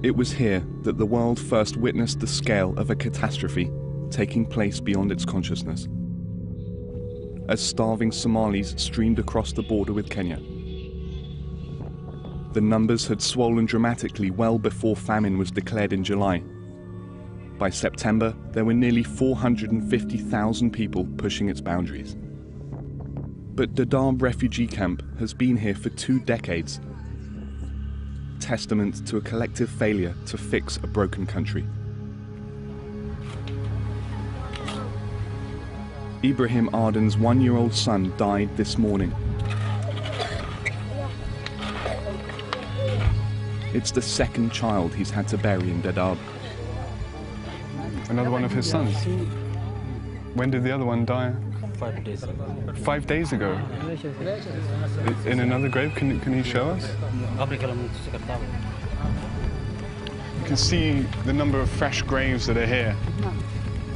It was here that the world first witnessed the scale of a catastrophe taking place beyond its consciousness. As starving Somalis streamed across the border with Kenya. The numbers had swollen dramatically well before famine was declared in July. By September, there were nearly 450,000 people pushing its boundaries. But Dadaab refugee camp has been here for 2 decades, testament to a collective failure to fix a broken country. Ibrahim Arden's 1-year-old son died this morning. It's the second child he's had to bury in Dadaab. Another one of his sons? When did the other one die? 5 days ago. 5 days ago? In another grave? Can he show us? You can see the number of fresh graves that are here.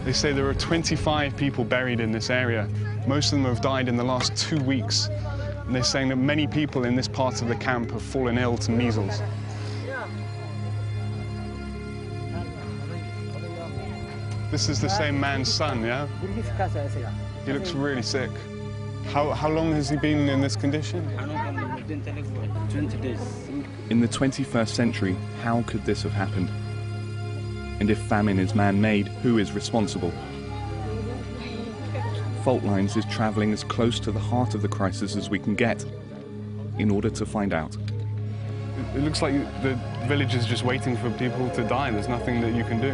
They say there are 25 people buried in this area. Most of them have died in the last 2 weeks. And they're saying that many people in this part of the camp have fallen ill to measles. This is the same man's son, yeah? He looks really sick. How long has he been in this condition? 20 days. In the 21st century, how could this have happened? And if famine is man-made, who is responsible? Fault Lines is travelling as close to the heart of the crisis as we can get, in order to find out. It looks like the village is just waiting for people to die. There's nothing that you can do.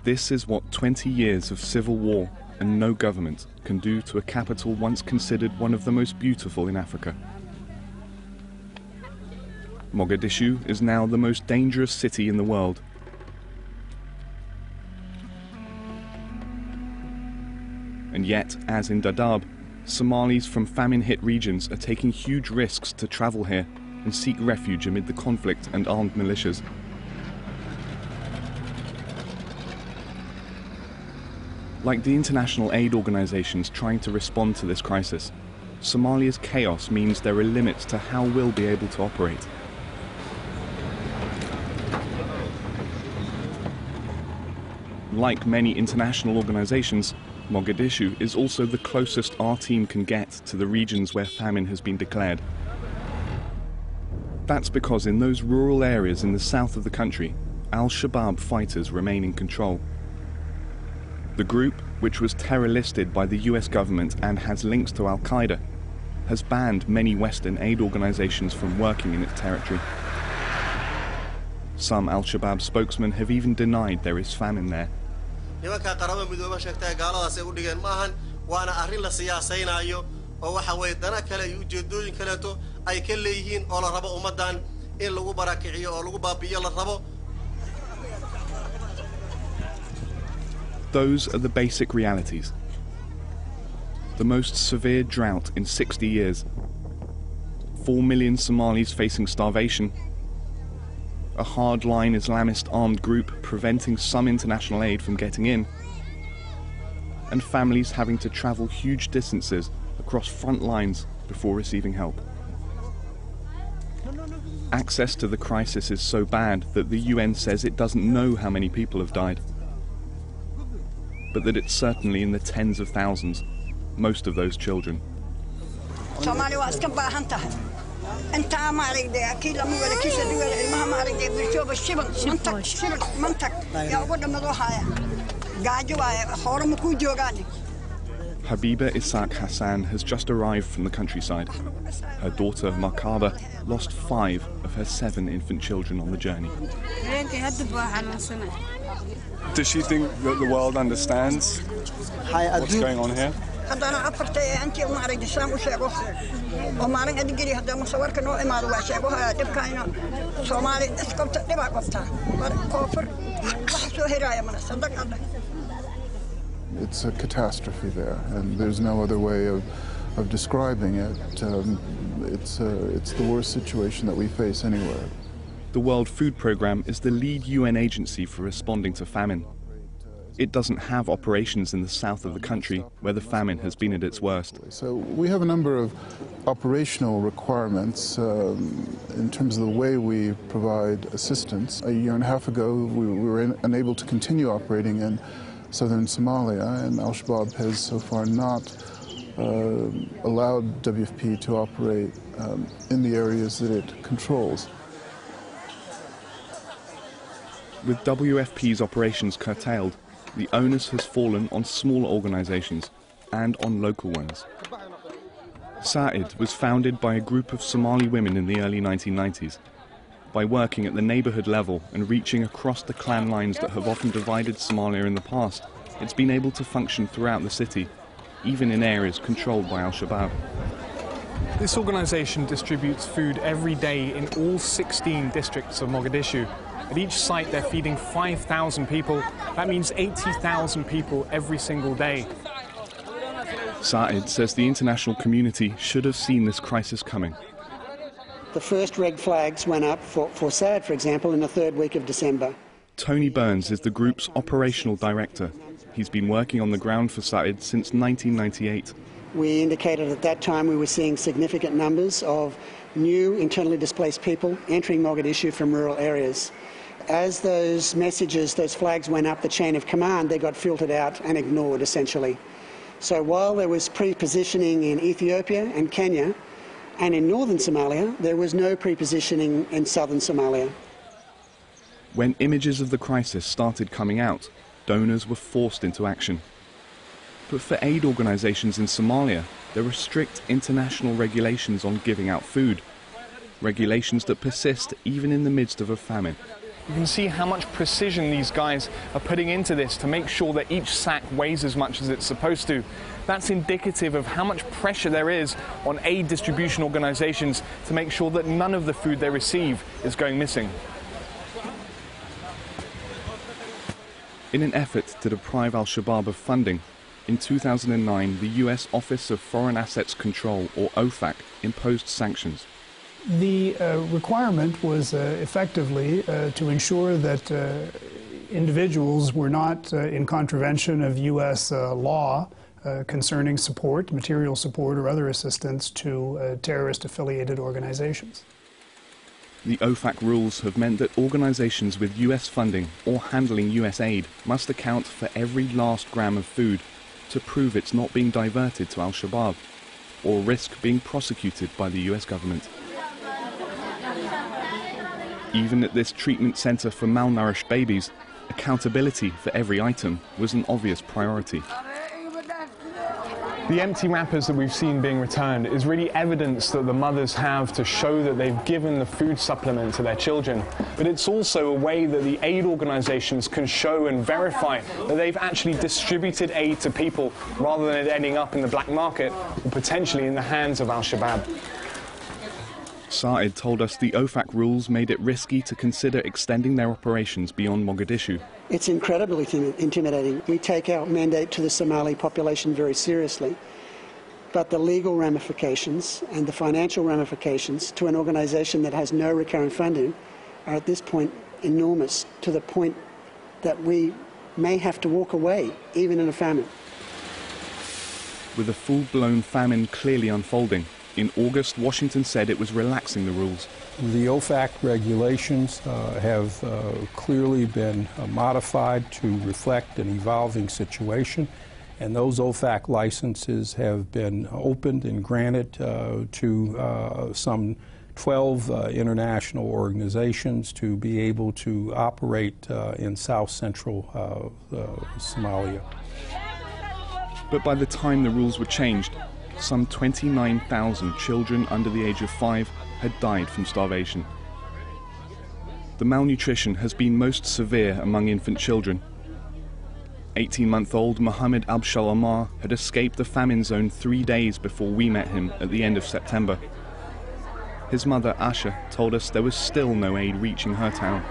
This is what 20 years of civil war and no government can do to a capital once considered one of the most beautiful in Africa. Mogadishu is now the most dangerous city in the world. And yet, as in Dadaab, Somalis from famine-hit regions are taking huge risks to travel here and seek refuge amid the conflict and armed militias. Like the international aid organizations trying to respond to this crisis, Somalia's chaos means there are limits to how we'll be able to operate. Like many international organizations, Mogadishu is also the closest our team can get to the regions where famine has been declared. That's because in those rural areas in the south of the country, Al-Shabaab fighters remain in control. The group, which was terror-listed by the US government and has links to Al-Qaeda, has banned many Western aid organizations from working in its territory. Some Al-Shabaab spokesmen have even denied there is famine there. Those are the basic realities. The most severe drought in 60 years. 4 million Somalis facing starvation. A hardline Islamist armed group preventing some international aid from getting in. And families having to travel huge distances across front lines before receiving help. Access to the crisis is so bad that the UN says it doesn't know how many people have died. But that it's certainly in the tens of thousands, most of those children. Habiba Isaac Hassan has just arrived from the countryside. Her daughter, Makaba, lost 5 of her 7 infant children on the journey. Does she think that the world understands what's going on here? هذا أفرت أنتي وما أريد السلام وشيء وما أريد أدقري هذا مصور كنوع ما هو شيء وها تبكينا Somali اسكت تبع قبتها كفر وحسوا هراية من الصدق الله. It's a catastrophe there, and there's no other way of describing it. It's the worst situation that we face anywhere. The World Food Programme is the lead UN agency for responding to famine. It doesn't have operations in the south of the country, where the famine has been at its worst. So we have a number of operational requirements in terms of the way we provide assistance. A year and a half ago, we were unable to continue operating in southern Somalia, and Al-Shabaab has so far not allowed WFP to operate in the areas that it controls. With WFP's operations curtailed, the onus has fallen on smaller organisations and on local ones. Sa'id was founded by a group of Somali women in the early 1990s. By working at the neighbourhood level and reaching across the clan lines that have often divided Somalia in the past, it's been able to function throughout the city, even in areas controlled by Al-Shabaab. This organisation distributes food every day in all 16 districts of Mogadishu. At each site they're feeding 5,000 people. That means 80,000 people every single day. Sa'id says the international community should have seen this crisis coming. The first red flags went up for SAD, for example, in the third week of December. Tony Burns is the group's operational director. He's been working on the ground for Sa'id since 1998. We indicated at that time we were seeing significant numbers of new internally displaced people entering Mogadishu from rural areas. As those messages, those flags went up the chain of command, they got filtered out and ignored, essentially. So while there was pre-positioning in Ethiopia and Kenya, and in northern Somalia, there was no pre-positioning in southern Somalia. When images of the crisis started coming out, donors were forced into action. But for aid organisations in Somalia, there are strict international regulations on giving out food. Regulations that persist even in the midst of a famine. You can see how much precision these guys are putting into this to make sure that each sack weighs as much as it's supposed to. That's indicative of how much pressure there is on aid distribution organisations to make sure that none of the food they receive is going missing. In an effort to deprive Al-Shabaab of funding, in 2009 the US Office of Foreign Assets Control, or OFAC, imposed sanctions. The requirement was effectively to ensure that individuals were not in contravention of U.S. law concerning support, material support or other assistance to terrorist-affiliated organizations. The OFAC rules have meant that organizations with US funding or handling US aid must account for every last gram of food to prove it's not being diverted to Al-Shabaab or risk being prosecuted by the US government. Even at this treatment center for malnourished babies, accountability for every item was an obvious priority. The empty wrappers that we've seen being returned is really evidence that the mothers have to show that they've given the food supplement to their children. But it's also a way that the aid organizations can show and verify that they've actually distributed aid to people rather than it ending up in the black market or potentially in the hands of Al-Shabaab. Sa'id told us the OFAC rules made it risky to consider extending their operations beyond Mogadishu. It's incredibly intimidating. We take our mandate to the Somali population very seriously, but the legal ramifications and the financial ramifications to an organization that has no recurrent funding are at this point enormous, to the point that we may have to walk away, even in a famine. With a full-blown famine clearly unfolding, in August, Washington said it was relaxing the rules. The OFAC regulations have clearly been modified to reflect an evolving situation, and those OFAC licenses have been opened and granted to some 12 international organizations to be able to operate in south-central Somalia. But by the time the rules were changed, some 29,000 children under the age of 5 had died from starvation. The malnutrition has been most severe among infant children. 18-month-old Mohammed Abshal Omar had escaped the famine zone 3 days before we met him at the end of September. His mother, Asha, told us there was still no aid reaching her town.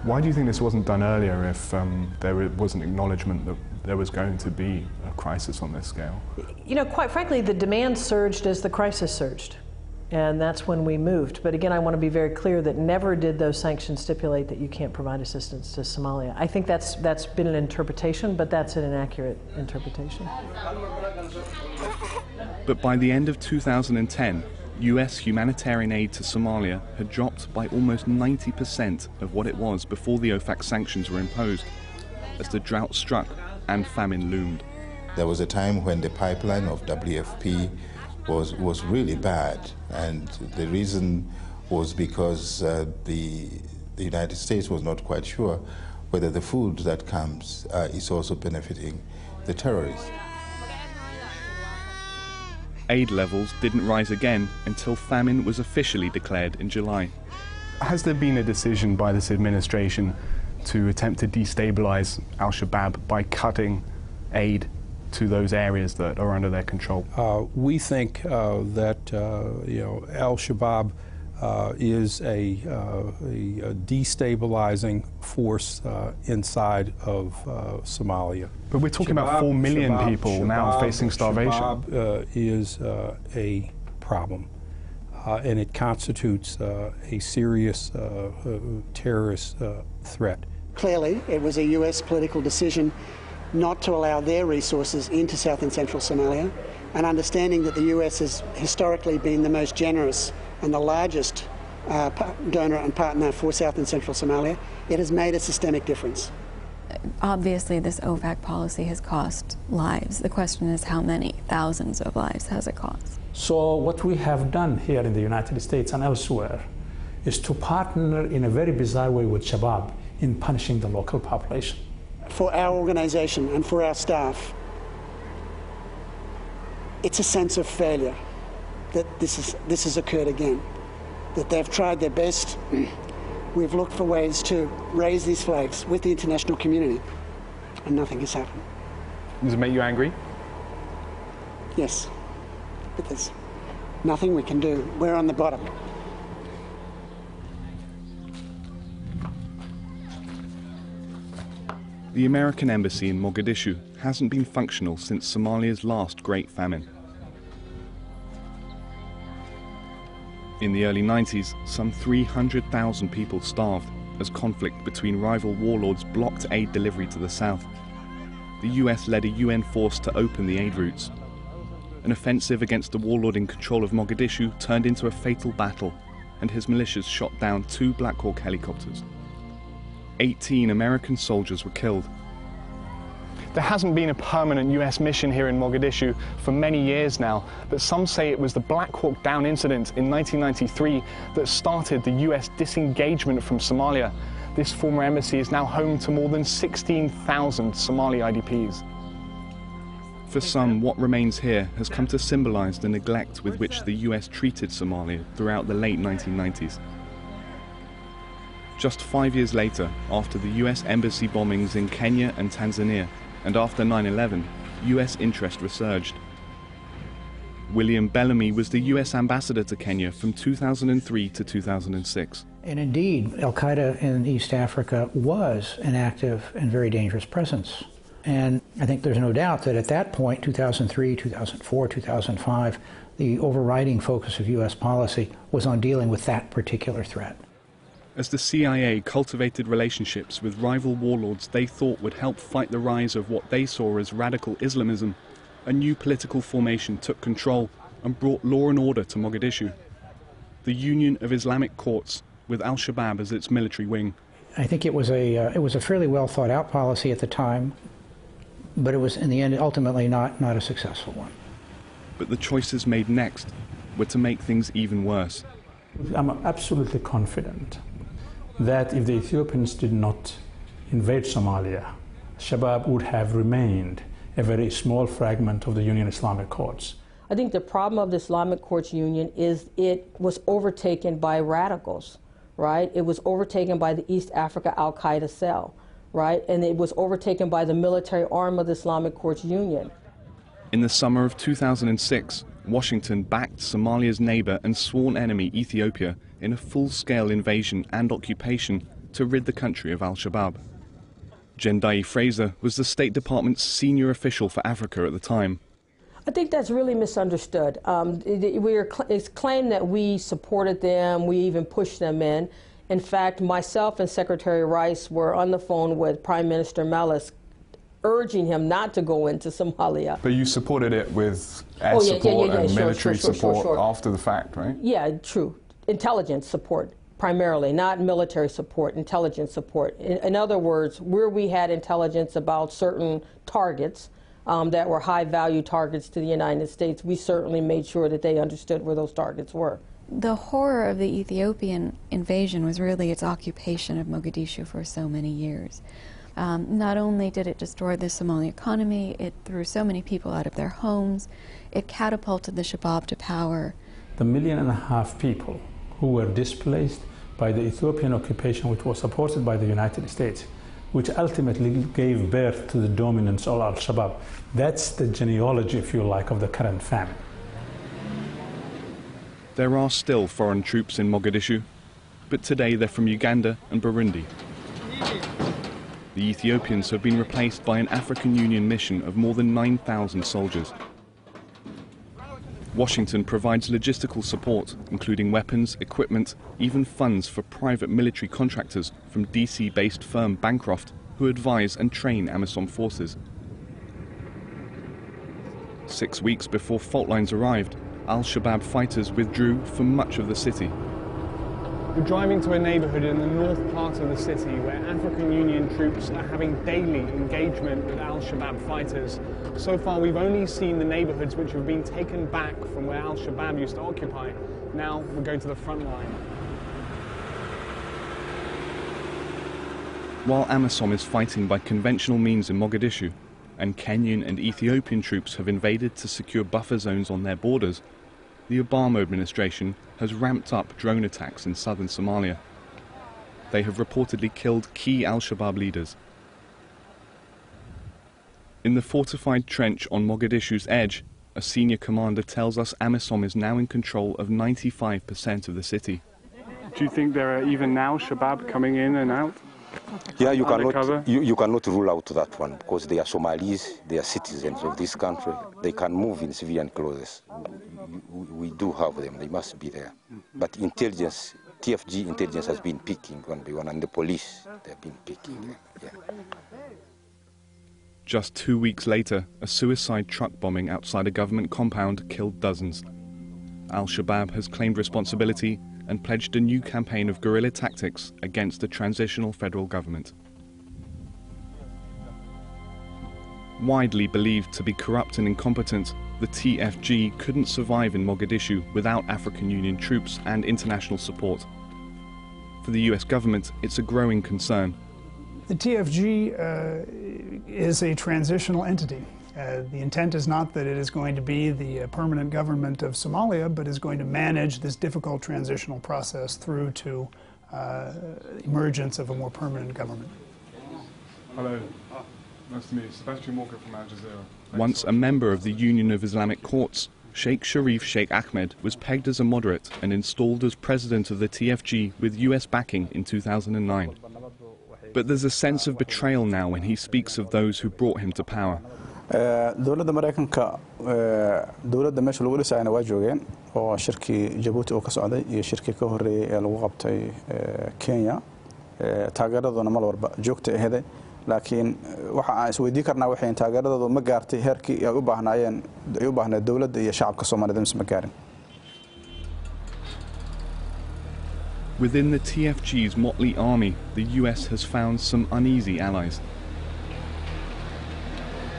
Why do you think this wasn't done earlier if there was an acknowledgement that there was going to be a crisis on this scale? You know, quite frankly, the demand surged as the crisis surged. And that's when we moved. But again, I want to be very clear that never did those sanctions stipulate that you can't provide assistance to Somalia. I think that's been an interpretation, but that's an inaccurate interpretation. But by the end of 2010, US humanitarian aid to Somalia had dropped by almost 90% of what it was before the OFAC sanctions were imposed, as the drought struck and famine loomed. There was a time when the pipeline of WFP was really bad, and the reason was because the United States was not quite sure whether the food that comes is also benefiting the terrorists. Aid levels didn't rise again until famine was officially declared in July. Has there been a decision by this administration to attempt to destabilize al-Shabaab by cutting aid to those areas that are under their control? We think that al-Shabaab is a destabilizing force inside of Somalia. But we're talking about 4 million people now facing starvation. Shabaab is a problem, and it constitutes a serious terrorist threat. Clearly, it was a US political decision not to allow their resources into South and Central Somalia, and understanding that the US has historically been the most generous and the largest donor and partner for South and Central Somalia, it has made a systemic difference. Obviously, this OFAC policy has cost lives. The question is how many thousands of lives has it cost? So what we have done here in the United States and elsewhere is to partner in a very bizarre way with Shabaab in punishing the local population. For our organization and for our staff, it's a sense of failure that this has occurred again, that they've tried their best. We've looked for ways to raise these flags with the international community, and nothing has happened. Does it make you angry? Yes, but there's nothing we can do. We're on the bottom. The American embassy in Mogadishu hasn't been functional since Somalia's last great famine. In the early 90s, some 300,000 people starved as conflict between rival warlords blocked aid delivery to the south. The US led a UN force to open the aid routes. An offensive against the warlord in control of Mogadishu turned into a fatal battle, and his militias shot down 2 Black Hawk helicopters. 18 American soldiers were killed. There hasn't been a permanent US mission here in Mogadishu for many years now, but some say it was the Black Hawk Down incident in 1993 that started the US disengagement from Somalia. This former embassy is now home to more than 16,000 Somali IDPs. For some, what remains here has come to symbolize the neglect with which the US treated Somalia throughout the late 1990s. Just 5 years later, after the US embassy bombings in Kenya and Tanzania, and after 9/11, US interest resurged. William Bellamy was the US ambassador to Kenya from 2003 to 2006. And indeed, al-Qaeda in East Africa was an active and very dangerous presence. And I think there's no doubt that at that point, 2003, 2004, 2005, the overriding focus of US policy was on dealing with that particular threat. As the CIA cultivated relationships with rival warlords they thought would help fight the rise of what they saw as radical Islamism, a new political formation took control and brought law and order to Mogadishu. The Union of Islamic Courts, with al-Shabaab as its military wing. I think it was a fairly well thought out policy at the time, but it was in the end ultimately not a successful one. But the choices made next were to make things even worse. I'm absolutely confident that if the Ethiopians did not invade Somalia, Shabab would have remained a very small fragment of the Union Islamic Courts. I think the problem of the Islamic Courts Union is it was overtaken by radicals, right? It was overtaken by the East Africa Al-Qaeda cell, right? And it was overtaken by the military arm of the Islamic Courts Union. In the summer of 2006, Washington backed Somalia's neighbor and sworn enemy Ethiopia in a full-scale invasion and occupation to rid the country of Al-Shabaab. Jendai Fraser was the State Department's senior official for Africa at the time. I think that's really misunderstood. It's claimed that we supported them, we even pushed them in. In fact, myself and Secretary Rice were on the phone with Prime Minister Meles urging him not to go into Somalia. But you supported it with air support and military support after the fact, right? Yeah, true. Intelligence support, primarily, not military support, intelligence support. In other words, where we had intelligence about certain targets that were high-value targets to the United States, we certainly made sure that they understood where those targets were. The horror of the Ethiopian invasion was really its occupation of Mogadishu for so many years. Not only did it destroy the Somali economy, it threw so many people out of their homes, it catapulted the Shabab to power. The 1.5 million people who were displaced by the Ethiopian occupation, which was supported by the United States, which ultimately gave birth to the dominance of Al-Shabaab. That's the genealogy, if you like, of the current famine. There are still foreign troops in Mogadishu, but today they're from Uganda and Burundi. The Ethiopians have been replaced by an African Union mission of more than 9,000 soldiers. Washington provides logistical support, including weapons, equipment, even funds for private military contractors from DC-based firm Bancroft, who advise and train AMISOM forces. 6 weeks before fault lines arrived, Al-Shabaab fighters withdrew from much of the city. We're driving to a neighborhood in the north part of the city where African Union troops are having daily engagement with Al-Shabaab fighters. So far, we've only seen the neighborhoods which have been taken back from where Al-Shabaab used to occupy. Now we're going to the front line. While AMISOM is fighting by conventional means in Mogadishu, and Kenyan and Ethiopian troops have invaded to secure buffer zones on their borders, the Obama administration has ramped up drone attacks in southern Somalia. They have reportedly killed key Al-Shabaab leaders. In the fortified trench on Mogadishu's edge, a senior commander tells us AMISOM is now in control of 95% of the city. Do you think there are even now Shabaab coming in and out? Yeah, you cannot rule out that one because they are Somalis, they are citizens of this country. They can move in civilian clothes. We do have them, they must be there. But intelligence, TFG intelligence has been picking one by one, and the police, they have been picking them. Yeah. Just 2 weeks later, a suicide truck bombing outside a government compound killed dozens. Al-Shabaab has claimed responsibility and pledged a new campaign of guerrilla tactics against the transitional federal government. Widely believed to be corrupt and incompetent, the TFG couldn't survive in Mogadishu without African Union troops and international support. For the US government, it's a growing concern. The TFG is a transitional entity. The intent is not that it is going to be the permanent government of Somalia, but is going to manage this difficult transitional process through to emergence of a more permanent government. Hello. Nice to meet you. Sebastian Walker from Al Jazeera. Once a member of the Union of Islamic Courts, Sheikh Sharif Sheikh Ahmed was pegged as a moderate and installed as president of the TFG with US backing in 2009. But there's a sense of betrayal now when he speaks of those who brought him to power. dowladda Mareykanka dowladda meesha lagu dhisayna waa joogeen oo shirkii Djibouti oo ka socday iyo shirkii ka horeeyay ee lagu qabtay Kenya taageeradooda mal walba joogta ahayd laakiin waxa aan isweydiin karnaa waxay taageeradooda ma gaartay heerkii ay u baahnaayeen dowladda iyo shacabka Soomaaliyeed ma gaarin. Within the TFG's motley army, the US has found some uneasy allies.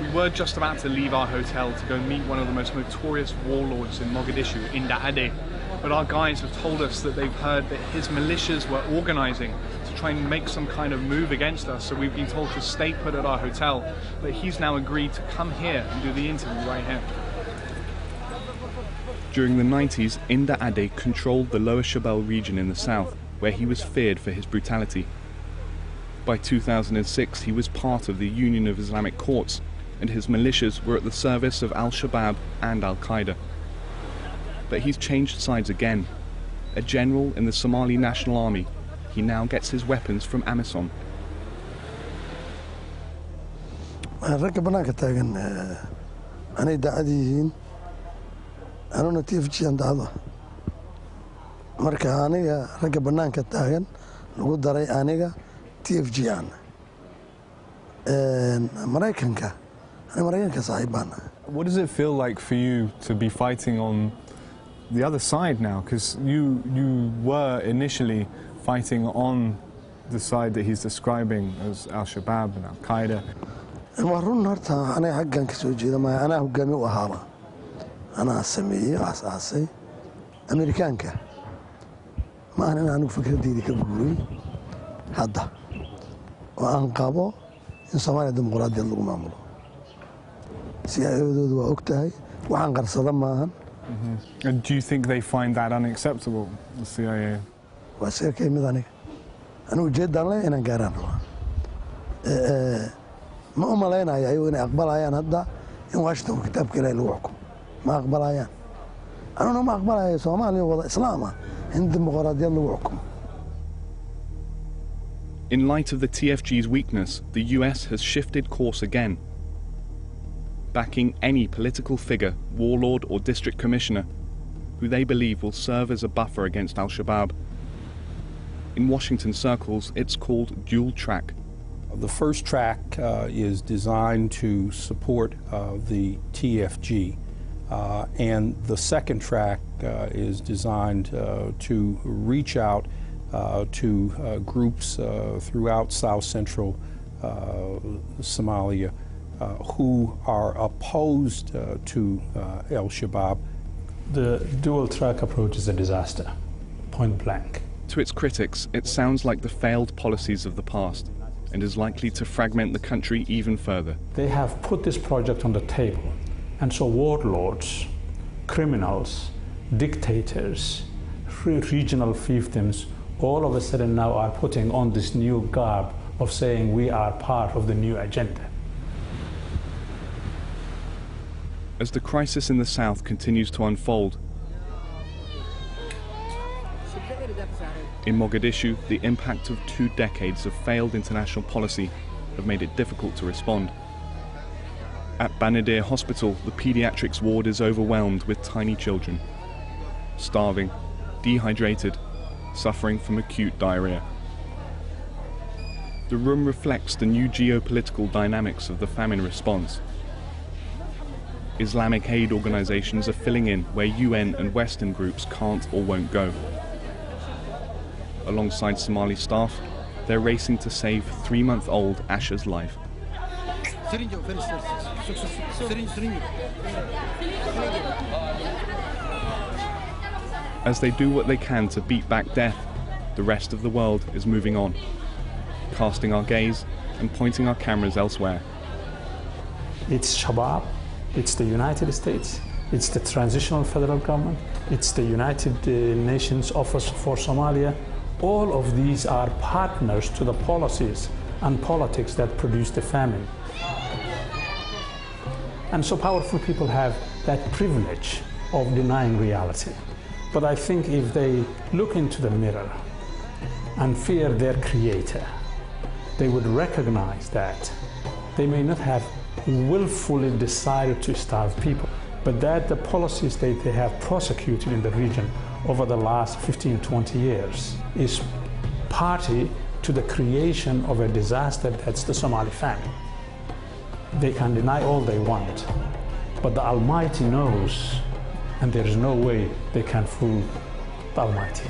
We were just about to leave our hotel to go meet one of the most notorious warlords in Mogadishu, Inda Ade. But our guides have told us that they've heard that his militias were organizing to try and make some kind of move against us, so we've been told to stay put at our hotel. But he's now agreed to come here and do the interview right here. During the 90s, Inda Ade controlled the Lower Shabelle region in the south, where he was feared for his brutality. By 2006, he was part of the Union of Islamic Courts, and his militias were at the service of Al-Shabaab and Al-Qaeda. But he's changed sides again. A general in the Somali National Army, he now gets his weapons from Amisom. ragga banaanka taagan anay daacad yihiin anuna TFG-an dacdo marka aniga ragga banaanka taagan lagu daray aniga TFG-an Maraykanka saaxiibana. What does it feel like for you to be fighting on the other side now? Because you were initially fighting on the side that he's describing as Al-Shabaab and Al-Qaeda. Warun horta aniga xaggan ka soo jeeda ma ana hogaami u ahaaba ana sameeyay asaasay Amerikaanka ma ana anigu fikradeedii ka guuray hadda oo aan qabo in Soomaaliya dimuqraadiyad lagu maamulo siyaadoodu waa ogtahay waxaan qarsada maahan. And do you think they find that unacceptable, the CIA? Waa sheekay mid aniga anigu jeedaan leh inaan gaaraan ma u malaynayo ayagu inay aqbalayaan hadda in Washington kitaabka Ilaahay lagu xukumo ma aqbalayaan anuna ma aqbalayo Soomaaliya wada islaam ah in dimuqraadiyad lagu xukumo. In light of the TFG's weakness, the US has shifted course again, backing any political figure, warlord or district commissioner who they believe will serve as a buffer against Al-Shabaab. In Washington circles, it's called dual track. The first track is designed to support the TFG, and the second track is designed to reach out to groups throughout South Central Somalia who are opposed to Al-Shabaab. The dual track approach is a disaster, point blank. To its critics, it sounds like the failed policies of the past and is likely to fragment the country even further. They have put this project on the table, and so warlords, criminals, dictators, regional fiefdoms, all of a sudden now are putting on this new garb of saying we are part of the new agenda. As the crisis in the south continues to unfold, in Mogadishu, the impact of 2 decades of failed international policy have made it difficult to respond. At Banadir Hospital, the pediatrics ward is overwhelmed with tiny children, starving, dehydrated, suffering from acute diarrhea. The room reflects the new geopolitical dynamics of the famine response. Islamic aid organizations are filling in where UN and Western groups can't or won't go. Alongside Somali staff, they're racing to save 3-month-old Asha's life. As they do what they can to beat back death, the rest of the world is moving on, casting our gaze and pointing our cameras elsewhere. It's Shabaab, it's the United States, it's the transitional federal government, it's the United Nations Office for Somalia. All of these are partners to the policies and politics that produce the famine. And so powerful people have that privilege of denying reality. But I think if they look into the mirror and fear their creator, they would recognize that they may not have willfully decided to starve people, but that the policies that they have prosecuted in the region over the last 15, 20 years is party to the creation of a disaster that's the Somali famine. They can deny all they want, but the Almighty knows, and there is no way they can fool the Almighty.